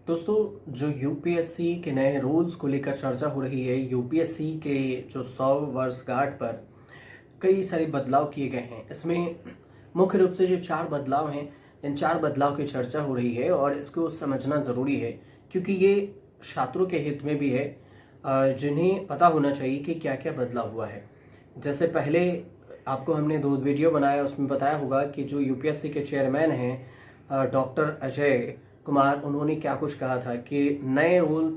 दोस्तों, जो यूपीएससी के नए रूल्स को लेकर चर्चा हो रही है, यूपीएससी के जो 100 वर्षगांठ पर कई सारे बदलाव किए गए हैं। इसमें मुख्य रूप से जो 4 बदलाव हैं, इन 4 बदलाव की चर्चा हो रही है और इसको समझना ज़रूरी है क्योंकि ये छात्रों के हित में भी है, जिन्हें पता होना चाहिए कि क्या-क्या बदलाव हुआ है। जैसे पहले आपको हमने 2 वीडियो बनाया, उसमें बताया होगा कि जो यूपीएससी के चेयरमैन हैं डॉक्टर अजय कुमार, उन्होंने क्या कुछ कहा था कि नए रूल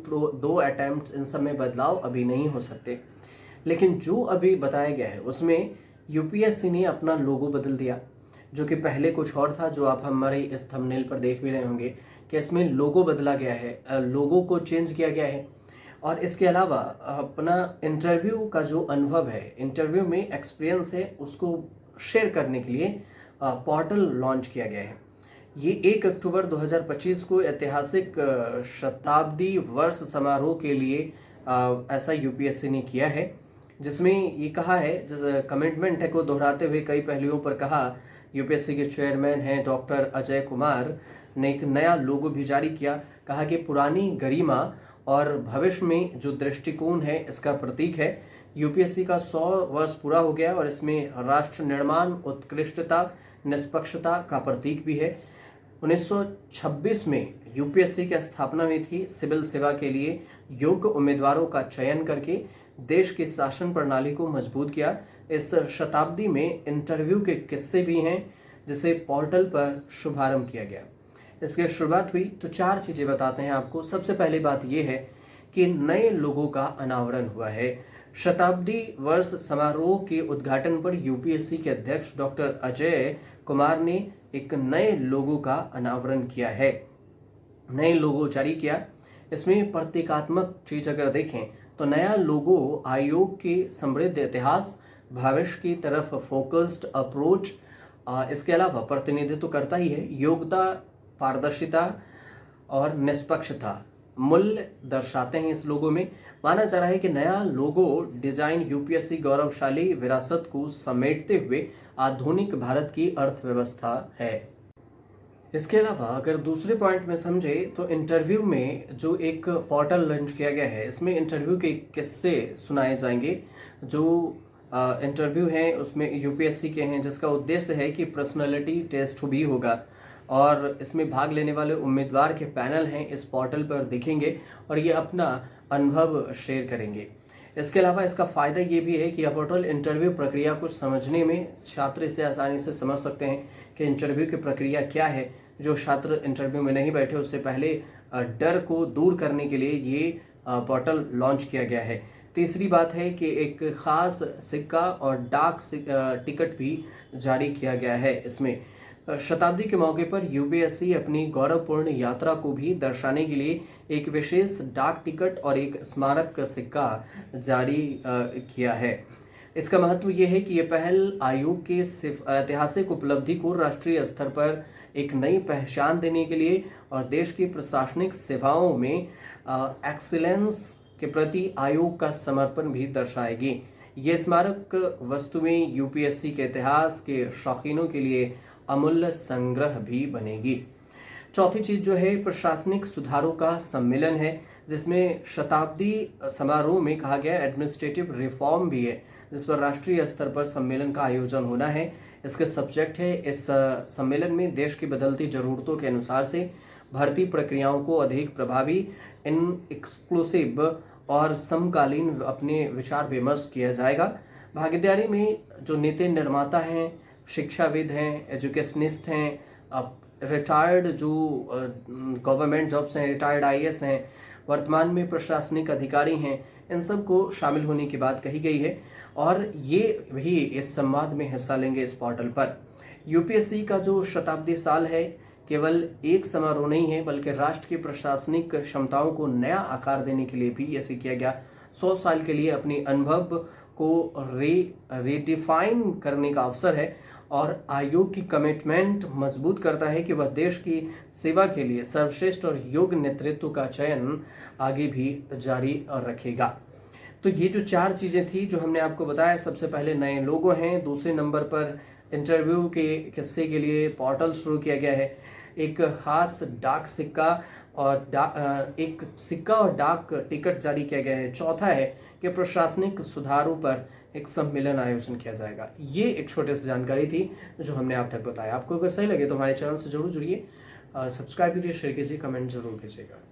2 अटेम्प्ट्स इन सब में बदलाव अभी नहीं हो सकते। लेकिन जो अभी बताया गया है उसमें यूपीएससी ने अपना लोगो बदल दिया, जो कि पहले कुछ और था, जो आप हमारे इस थंबनेल पर देख भी रहे होंगे कि इसमें लोगो बदला गया है, लोगो को चेंज किया गया है। और इसके अलावा अपना इंटरव्यू का जो अनुभव है, इंटरव्यू में एक्सपीरियंस है, उसको शेयर करने के लिए पोर्टल लॉन्च किया गया है। ये 1 अक्टूबर 2025 को ऐतिहासिक शताब्दी वर्ष समारोह के लिए ऐसा यूपीएससी ने किया है, जिसमें ये कहा है, कमिटमेंट है को दोहराते हुए कई पहलुओं पर कहा। यूपीएससी के चेयरमैन हैं डॉक्टर अजय कुमार ने एक नया लोगो भी जारी किया। कहा कि पुरानी गरिमा और भविष्य में जो दृष्टिकोण है, इसका प्रतीक है। यूपीएससी का 100 वर्ष पूरा हो गया और इसमें राष्ट्र निर्माण, उत्कृष्टता, निष्पक्षता का प्रतीक भी है। 1926 में यूपीएससी की स्थापना हुई थी सिविल सेवा के लिए योग्य उम्मीदवारों का चयन करके देश की शासन प्रणाली को मजबूत किया। इस शताब्दी में इंटरव्यू के किस्से भी हैं, जिसे पोर्टल पर शुभारंभ किया गया। इसकी शुरुआत हुई तो 4 चीजें बताते हैं आपको। सबसे पहली बात यह है कि नए लोगों का अनावरण हुआ है। शताब्दी वर्ष समारोह के उद्घाटन पर यूपीएससी के अध्यक्ष डॉक्टर अजय कुमार ने एक नए लोगो का अनावरण किया है, नए लोगो जारी किया। इसमें प्रतीकात्मक चीज अगर देखें तो नया लोगो आयोग के समृद्ध इतिहास, भविष्य की तरफ फोकस्ड अप्रोच, इसके अलावा प्रतिनिधित्व करता ही है, योग्यता, पारदर्शिता और निष्पक्षता मूल्य दर्शाते हैं। इस लोगो में माना जा रहा है कि नया लोगो डिजाइन यूपीएससी गौरवशाली विरासत को समेटते हुए आधुनिक भारत की अर्थव्यवस्था है। इसके अलावा अगर दूसरे पॉइंट में समझे तो इंटरव्यू में जो एक पोर्टल लॉन्च किया गया है, इसमें इंटरव्यू के किस्से सुनाए जाएंगे। जो इंटरव्यू हैं उसमें यूपीएससी के हैं, जिसका उद्देश्य है कि पर्सनालिटी टेस्ट भी होगा और इसमें भाग लेने वाले उम्मीदवार के पैनल हैं इस पोर्टल पर दिखेंगे और ये अपना अनुभव शेयर करेंगे। इसके अलावा इसका फ़ायदा ये भी है कि यह पोर्टल इंटरव्यू प्रक्रिया को समझने में छात्र इसे आसानी से समझ सकते हैं कि इंटरव्यू की प्रक्रिया क्या है। जो छात्र इंटरव्यू में नहीं बैठे, उससे पहले डर को दूर करने के लिए ये पोर्टल लॉन्च किया गया है। तीसरी बात है कि एक खास सिक्का और डाक टिकट भी जारी किया गया है। इसमें शताब्दी के मौके पर यूपीएससी अपनी गौरवपूर्ण यात्रा को भी दर्शाने के लिए एक विशेष डाक टिकट और एक स्मारक सिक्का जारी किया है। इसका महत्व यह है कि यह पहल आयोग के ऐतिहासिक उपलब्धि को राष्ट्रीय स्तर पर एक नई पहचान देने के लिए और देश की प्रशासनिक सेवाओं में एक्सीलेंस के प्रति आयोग का समर्पण भी दर्शाएगी। ये स्मारक वस्तुएं यूपीएससी के इतिहास के शौकीनों के लिए अमूल्य संग्रह भी बनेगी। चौथी चीज जो है प्रशासनिक सुधारों का सम्मेलन है, जिसमें शताब्दी समारोह में कहा गया एडमिनिस्ट्रेटिव रिफॉर्म भी है, जिस पर राष्ट्रीय स्तर पर सम्मेलन का आयोजन होना है। इसके सब्जेक्ट है, इस सम्मेलन में देश की बदलती जरूरतों के अनुसार से भर्ती प्रक्रियाओं को अधिक प्रभावी, इन एक्सक्लूसिव और समकालीन अपने विचार विमर्श किया जाएगा। भागीदारी में जो नीति निर्माता हैं, शिक्षाविद हैं, एजुकेशनिस्ट हैं, रिटायर्ड जो गवर्नमेंट जॉब्स हैं, रिटायर्ड आईएएस हैं, वर्तमान में प्रशासनिक अधिकारी हैं, इन सब को शामिल होने की बात कही गई है और ये भी इस संवाद में हिस्सा लेंगे इस पोर्टल पर। यूपीएससी का जो शताब्दी साल है केवल एक समारोह नहीं है, बल्कि राष्ट्र की प्रशासनिक क्षमताओं को नया आकार देने के लिए भी ऐसे किया गया। 100 साल के लिए अपने अनुभव को रिडिफाइन करने का अवसर है और आयोग की कमिटमेंट मजबूत करता है कि वह देश की सेवा के लिए सर्वश्रेष्ठ और योग्य नेतृत्व का चयन आगे भी जारी रखेगा। तो ये जो 4 चीजें थी जो हमने आपको बताया, सबसे पहले नए लोगो हैं, दूसरे नंबर पर इंटरव्यू के किस्से के लिए पोर्टल शुरू किया गया है, एक खास डाक सिक्का और एक सिक्का और डाक टिकट जारी किया गया है। चौथा है कि प्रशासनिक सुधारों पर एक सम्मेलन आयोजन किया जाएगा। ये एक छोटे से जानकारी थी जो हमने आप तक बताया। आपको अगर सही लगे तो हमारे चैनल से जरूर जुड़िए, सब्सक्राइब कीजिए, शेयर कीजिए, कमेंट जरूर कीजिएगा।